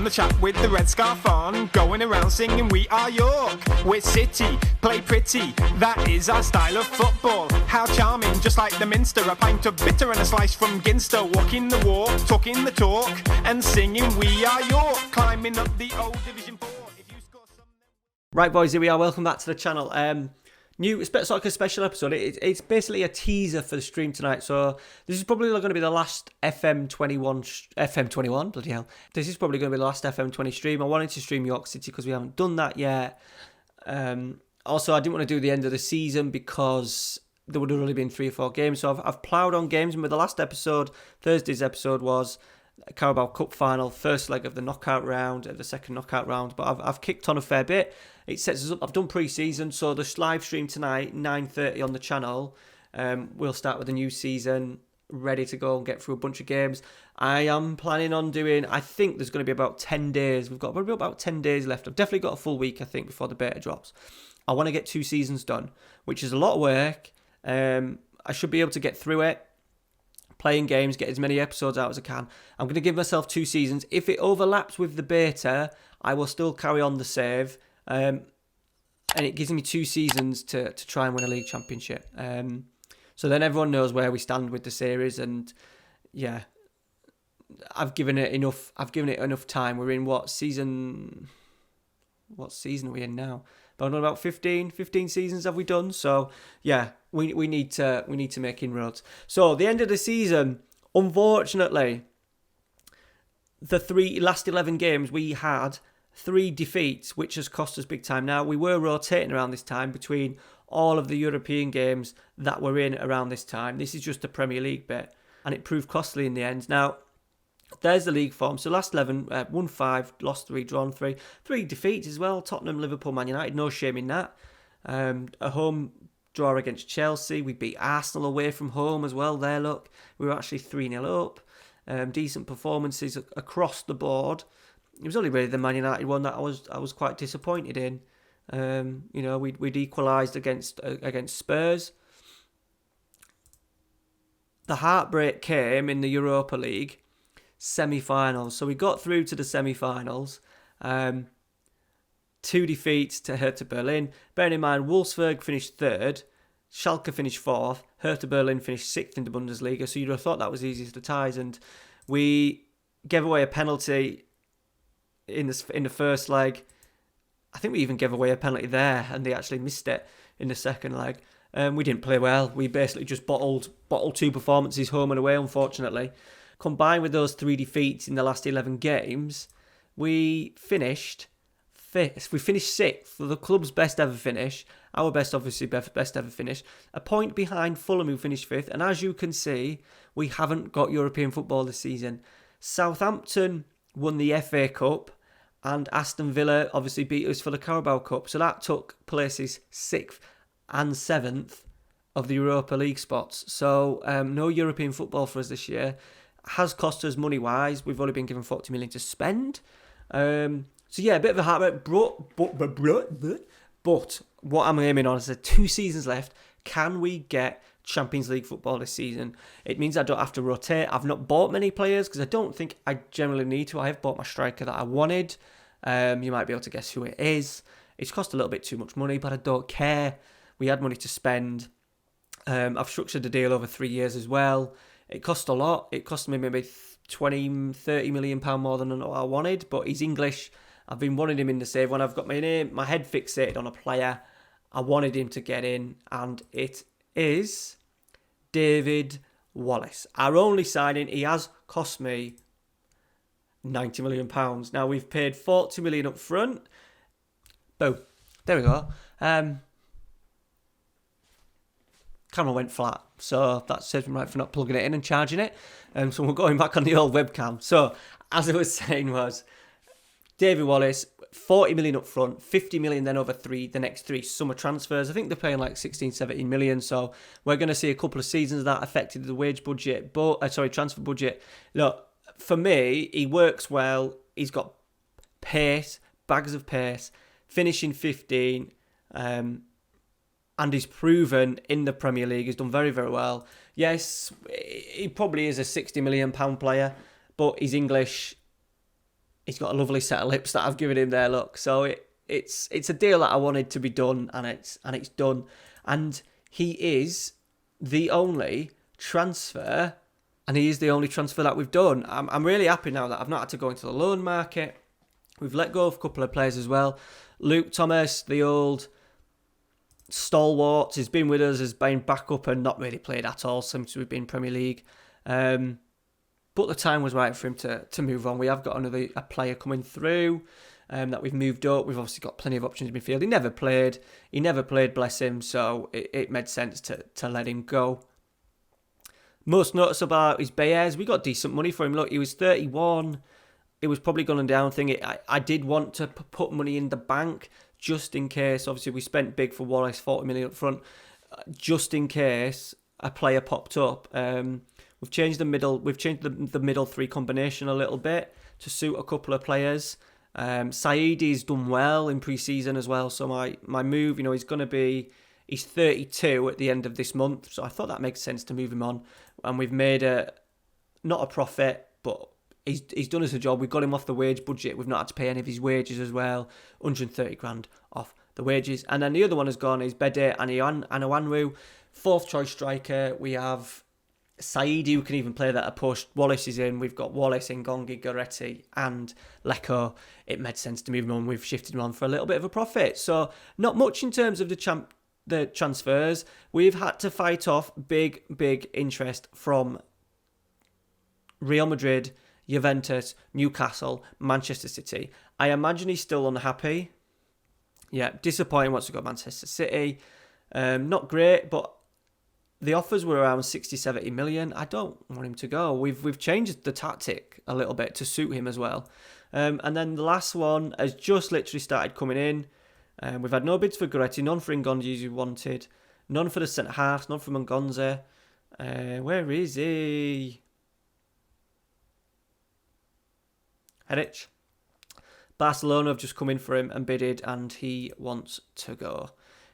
the chap with the red scarf on, going around singing we are York, we're City, play pretty, that is our style of football. How charming, just like the Minster, a pint of bitter and a slice from Ginster, walking the walk, talking the talk, and singing we are York, climbing up the old Division 4. If you score some... Right, boys, here we are. Welcome back to the channel. New, it's like a special episode. It's basically a teaser for the stream tonight. So this is probably going to be the last FM21, bloody hell. This is probably going to be the last FM20 stream. I wanted to stream York City because we haven't done that yet. Also, I didn't want to do the end of the season because there would have only been 3 or 4 games. So I've ploughed on games. And with the last episode, Thursday's episode was Carabao Cup final, first leg of the knockout round, the second knockout round. But I've kicked on a fair bit. It sets us up. I've done pre-season, so the live stream tonight, 9:30 on the channel. We'll start with the new season, ready to go and get through a bunch of games. I am planning on doing, I think there's going to be about 10 days. We've got probably about 10 days left. I've definitely got a full week, I think, before the beta drops. I want to get 2 seasons done, which is a lot of work. I should be able to get through it, playing games, get as many episodes out as I can. I'm going to give myself 2 seasons. If it overlaps with the beta, I will still carry on the save. And it gives me 2 seasons to try and win a league championship. So then everyone knows where we stand with the series, and yeah, I've given it enough time. We're in what season are we in now? About 15 seasons have we done? So yeah, we need to make inroads. So the end of the season, unfortunately, the last 11 games we had 3 defeats, which has cost us big time. Now, we were rotating around this time between all of the European games that were in around this time. This is just the Premier League bit, and it proved costly in the end. Now, there's the league form. So last 11, won 5, lost 3, drawn 3. 3 defeats as well. Tottenham, Liverpool, Man United. No shame in that. A home draw against Chelsea. We beat Arsenal away from home as well there, look. We were actually 3-0 up. Decent performances across the board. It was only really the Man United one that I was quite disappointed in. We'd equalised against Spurs. The heartbreak came in the Europa League semi-finals. So we got through to the semi-finals. 2 defeats to Hertha Berlin. Bearing in mind, Wolfsburg finished 3rd. Schalke finished 4th. Hertha Berlin finished 6th in the Bundesliga. So you'd have thought that was easy as the ties. And we gave away a penalty in the first leg. I think we even gave away a penalty there, and they actually missed it in the second leg. We didn't play well. We basically just bottled 2 performances home and away, unfortunately. Combined with those 3 defeats in the last 11 games, we finished 5th. We finished 6th for the club's best ever finish. Our best, obviously, best ever finish. A point behind Fulham, who finished 5th. And as you can see, we haven't got European football this season. Southampton won the FA Cup, and Aston Villa obviously beat us for the Carabao Cup. So that took places 6th and 7th of the Europa League spots. So no European football for us this year. Has cost us money-wise. We've only been given 40 million to spend. So yeah, a bit of a heartbreak. But what I'm aiming on is 2 seasons left. Can we get Champions League football this season? It means I don't have to rotate. I've not bought many players because I don't think I generally need to. I have bought my striker that I wanted. You might be able to guess who it is. It's cost a little bit too much money, but I don't care. We had money to spend. I've structured the deal over 3 years as well. It cost a lot. It cost me maybe 20-30 million pound more than I wanted, but he's English. I've been wanting him in the save. When I've got my head fixated on a player, I wanted him to get in, and it is David Wallace. Our only signing. He has cost me £90 million. Now, we've paid £40 million up front. Boom. There we go. Camera went flat, so that saves me right for not plugging it in and charging it. So we're going back on the old webcam. So, as I was saying was, David Wallace, 40 million up front, 50 million then over the next 3 summer transfers. I think they're paying like 16, 17 million. So we're going to see a couple of seasons that affected the wage budget, transfer budget. Look, for me, he works well. He's got pace, bags of pace, finishing 15, and he's proven in the Premier League. He's done very, very well. Yes, he probably is a £60 million player, but he's English. he's got a lovely set of lips that I've given him there. Look, so it's a deal that I wanted to be done, and it's done. And he is the only transfer, and he is the only transfer that we've done. I'm really happy now that I've not had to go into the loan market. We've let go of a couple of players as well. Luke Thomas, the old stalwart, has been with us, has been back up and not really played at all since we've been Premier League. But the time was right for him to move on. We have got a player coming through that we've moved up. We've obviously got plenty of options in midfield. He never played, bless him, so it made sense to let him go. Most noticeable about is Baez. We got decent money for him. Look, he was 31. It was probably going down thing. I did want to put money in the bank just in case. Obviously, we spent big for Wallace, 40 million up front, just in case a player popped up. We've changed the middle. We've changed the middle three combination a little bit to suit a couple of players. Saidi's done well in pre-season as well. So my move, he's 32 at the end of this month. So I thought that makes sense to move him on. And we've made not a profit, but he's done us a job. We've got him off the wage budget. We've not had to pay any of his wages as well. 130 grand off the wages. And then the other one has gone is Bede Anawanwu, fourth choice striker. We have Saidi, who can even play that a push. Wallace is in. We've got Wallace, Ngongi, Goretti and Leko. It made sense to move him on. We've shifted him on for a little bit of a profit. So not much in terms of the transfers. We've had to fight off big interest from Real Madrid, Juventus, Newcastle, Manchester City. I imagine he's still unhappy. Yeah, disappointing once we got Manchester City. Not great, but the offers were around 60-70 million. I don't want him to go. We've changed the tactic a little bit to suit him as well. And then the last one has just literally started coming in. We've had no bids for Goretti, none for Ngonzi as we wanted, none for the centre halves, none for Ngonzi. Where is he? Hedich. Barcelona have just come in for him and bidded, and he wants to go.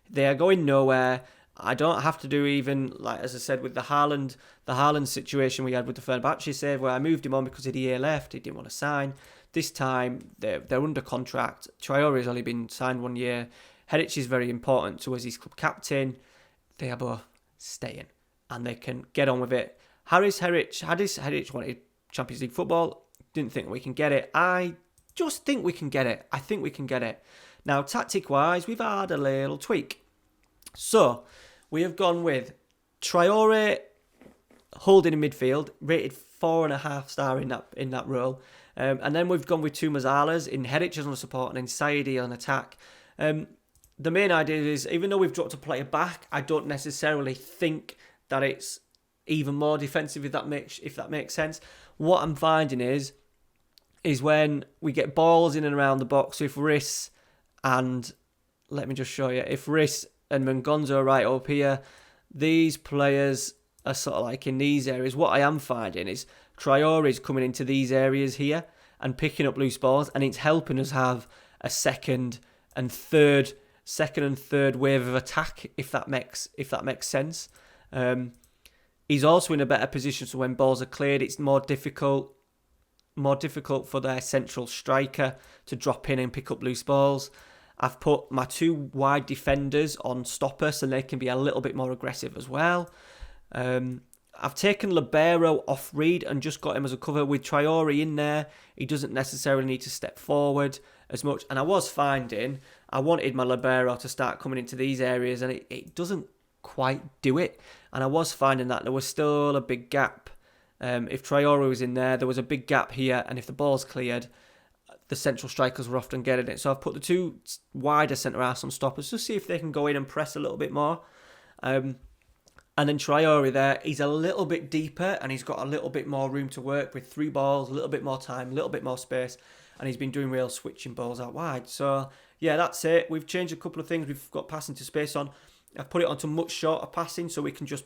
They are going nowhere. I don't have to do even, like as I said, with the Haaland situation we had with the Fenerbahce save, where I moved him on because he had a year left. He didn't want to sign. This time, they're under contract. Traore has only been signed 1 year. Hedich is very important to us. He's club captain. They are both staying, and they can get on with it. Hadis Hedich wanted Champions League football. Didn't think we can get it. I just think we can get it. I think we can get it. Now, tactic-wise, we've had a little tweak. So, we have gone with Traore holding in midfield, rated 4.5 star in that role. And then we've gone with two Mazzalas in Hedich as on support and in Saidi on attack. The main idea is, even though we've dropped a player back, I don't necessarily think that it's even more defensive, if that makes sense. What I'm finding is when we get balls in and around the box, so if Riss and, let me just show you, if Riss and Mangonzo are right up here, these players are sort of like in these areas. What I am finding is Traore is coming into these areas here and picking up loose balls, and it's helping us have a second and third wave of attack, if that makes sense. He's also in a better position, so when balls are cleared, it's more difficult for their central striker to drop in and pick up loose balls. I've put my two wide defenders on stopper, so they can be a little bit more aggressive as well. I've taken Libero off Reed and just got him as a cover with Traore in there. He doesn't necessarily need to step forward as much. And I wanted my Libero to start coming into these areas, and it doesn't quite do it. And I was finding that there was still a big gap. If Traore was in there was a big gap here, and if the ball's cleared, the central strikers were often getting it. So I've put the two wider centre-halves on stoppers to see if they can go in and press a little bit more. And then Traore there, he's a little bit deeper and he's got a little bit more room to work with, 3 balls, a little bit more time, a little bit more space, and he's been doing real switching balls out wide. So yeah, that's it. We've changed a couple of things. We've got passing to space on. I've put it onto much shorter passing so we can just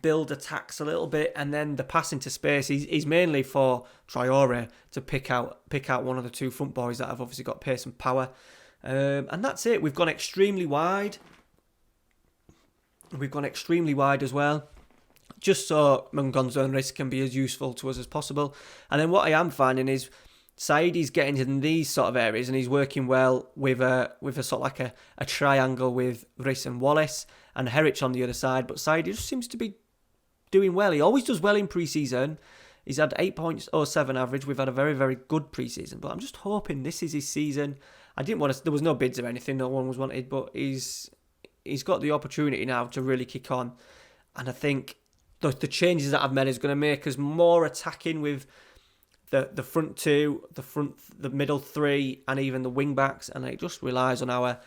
build attacks a little bit, and then the passing to space is mainly for Traore to pick out one of the two front boys that have obviously got pace and power. And that's it. We've gone extremely wide. We've gone extremely wide as well, just so Mangonzo and Riss can be as useful to us as possible. And then what I am finding is Saidi's getting in these sort of areas and he's working well with a sort of like a triangle with Rhys and Wallace and Herich on the other side. But Saidi just seems to be doing well. He always does well in pre-season. He's had 8.07 average. We've had a very, very good pre-season. But I'm just hoping this is his season. There was no bids or anything. No one was wanted. But he's got the opportunity now to really kick on. And I think the changes that I've made is going to make us more attacking with the front two, the middle three, and even the wing backs, and it just relies on our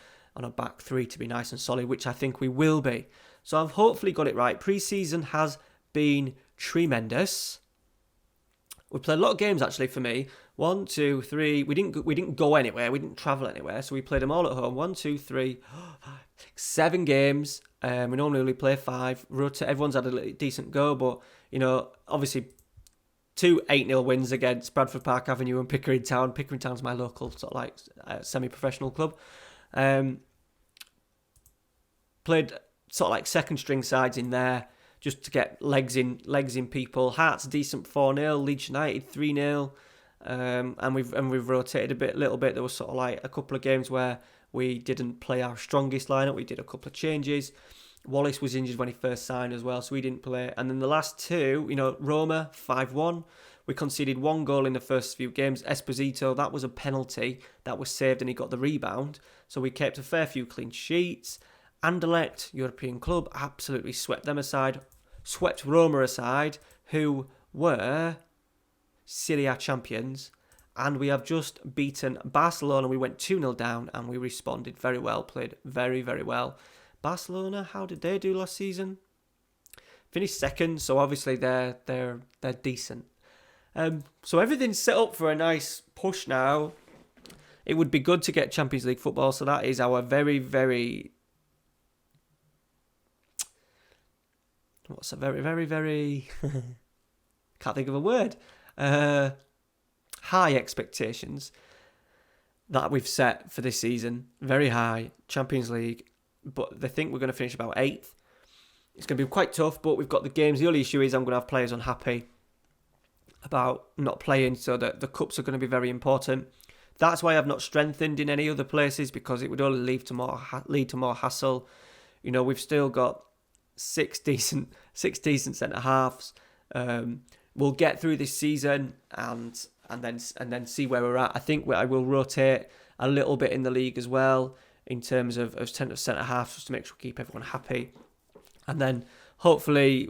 back three to be nice and solid, which I think we will be. So I've hopefully got it right. Pre-season has been tremendous. We played a lot of games actually for me. 1, 2, 3. We didn't go anywhere. We didn't travel anywhere, so we played them all at home. 1, 2, 3, 7 games. We normally only play 5. Everyone's had a decent go, but obviously 2 8-0 wins against Bradford Park Avenue and Pickering Town. Pickering Town's my local sort of like semi-professional club. Played sort of like second string sides in there just to get legs in people. Hearts decent 4-0, Leeds United 3-0, and we've rotated a little bit. There was sort of like a couple of games where we didn't play our strongest lineup. We did a couple of changes. Wallace was injured when he first signed as well, so we didn't play. And then the last 2, Roma 5-1. We conceded 1 goal in the first few games. Esposito, that was a penalty that was saved and he got the rebound. So we kept a fair few clean sheets. Anderlecht, European club, absolutely swept them aside. Swept Roma aside, who were Serie A champions. And we have just beaten Barcelona. We went 2-0 down and we responded very well. Played very, very well. Barcelona, how did they do last season? Finished second, so obviously they're decent. So everything's set up for a nice push now. It would be good to get Champions League football, so that is our very, very... What's a very, very, very... Can't think of a word. High expectations that we've set for this season. Very high. Champions League. But they think we're going to finish about 8th. It's going to be quite tough, but we've got the games. The only issue is I'm going to have players unhappy about not playing, so that the cups are going to be very important. That's why I've not strengthened in any other places, because it would only lead to more hassle. We've still got 6 decent centre halves. We'll get through this season and then see where we're at. I think I will rotate a little bit in the league as well, in terms of centre half, just to make sure we keep everyone happy. And then hopefully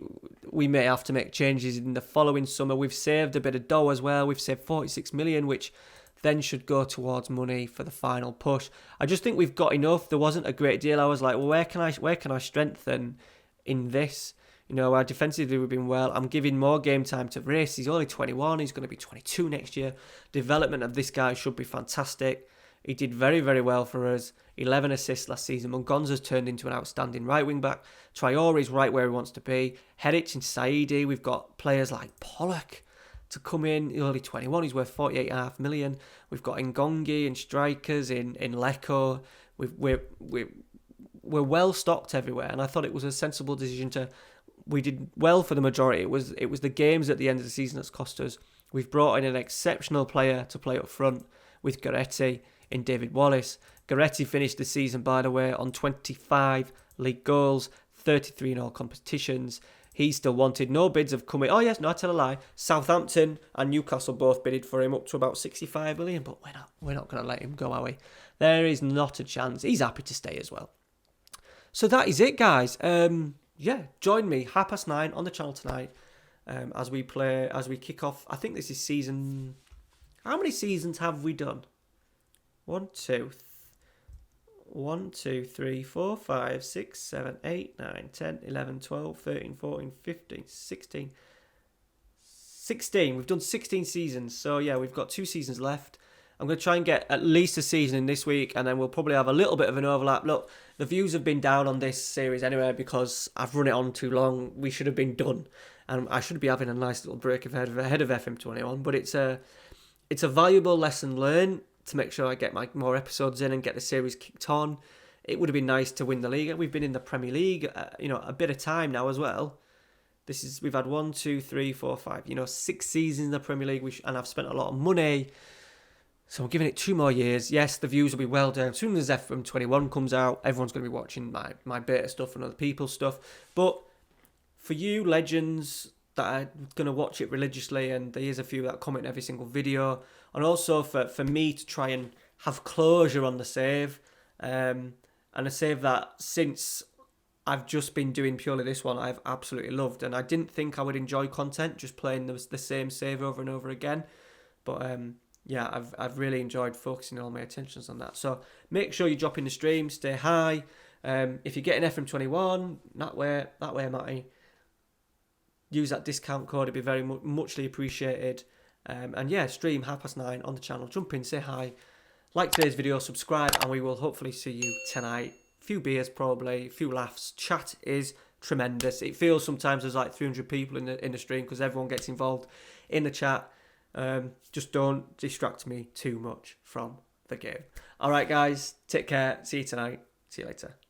we may have to make changes in the following summer. We've saved a bit of dough as well. We've saved 46 million, which then should go towards money for the final push. I just think we've got enough. There wasn't a great deal. I was like, well, where can I strengthen in this? Our defensively we've been well. I'm giving more game time to Rhys. He's only 21. He's going to be 22 next year. Development of this guy should be fantastic. He did very, very well for us. 11 assists last season. Mungonza's turned into an outstanding right wing back. Traore's right where he wants to be. Herich and Saidi. We've got players like Pollock to come in. He's only 21. He's worth 48.5 million. We've got Ngongi and strikers in Lecco. We're well stocked everywhere, and I thought it was a sensible decision we did well for the majority. It was the games at the end of the season that's cost us. We've brought in an exceptional player to play up front with Goretti in David Wallace. Goretti finished the season, by the way, on 25 league goals, 33 in all competitions. He still wanted. No bids have come in. Oh yes, no, I tell a lie. Southampton and Newcastle both bidded for him up to about 65 million, but we're not going to let him go, are we? There is not a chance. He's happy to stay as well. So that is it, guys. Join me 9:30 on the channel tonight as we kick off. I think this is season... How many seasons have we done? 1, 2, 3, 4, 5, 6, 7, 8, 9, 10, 11, 12, 13, 14, 15, 16. 16. We've done 16 seasons. So, yeah, we've got 2 seasons left. I'm going to try and get at least a season in this week, and then we'll probably have a little bit of an overlap. Look, the views have been down on this series anyway because I've run it on too long. We should have been done. And I should be having a nice little break ahead of FM21. But it's a valuable lesson learned to make sure I get more episodes in and get the series kicked on. It would have been nice to win the league. We've been in the Premier League, a bit of time now as well. We've had 1, 2, 3, 4, 5, 6 seasons in the Premier League, and I've spent a lot of money. So I'm giving it 2 more years. Yes, the views will be well down. As soon as FM21 comes out, everyone's going to be watching my beta stuff and other people's stuff. But for you legends that are going to watch it religiously, and there's a few that comment every single video, and also for me to try and have closure on the save, and a save that since I've just been doing purely this one, I've absolutely loved, and I didn't think I would enjoy content just playing the same save over and over again, but yeah, I've really enjoyed focusing all my attentions on that. So make sure you drop in the stream, stay high. If you're getting FM21, that way, Matty, use that discount code. It'd be very muchly appreciated. And yeah, stream 9:30 on the channel. Jump in, say hi, like today's video, subscribe, and we will hopefully see you tonight. Few beers probably, a few laughs. Chat is tremendous. It feels sometimes there's like 300 people in the stream because everyone gets involved in the chat. Just don't distract me too much from the game. All right, guys, take care. See you tonight. See you later.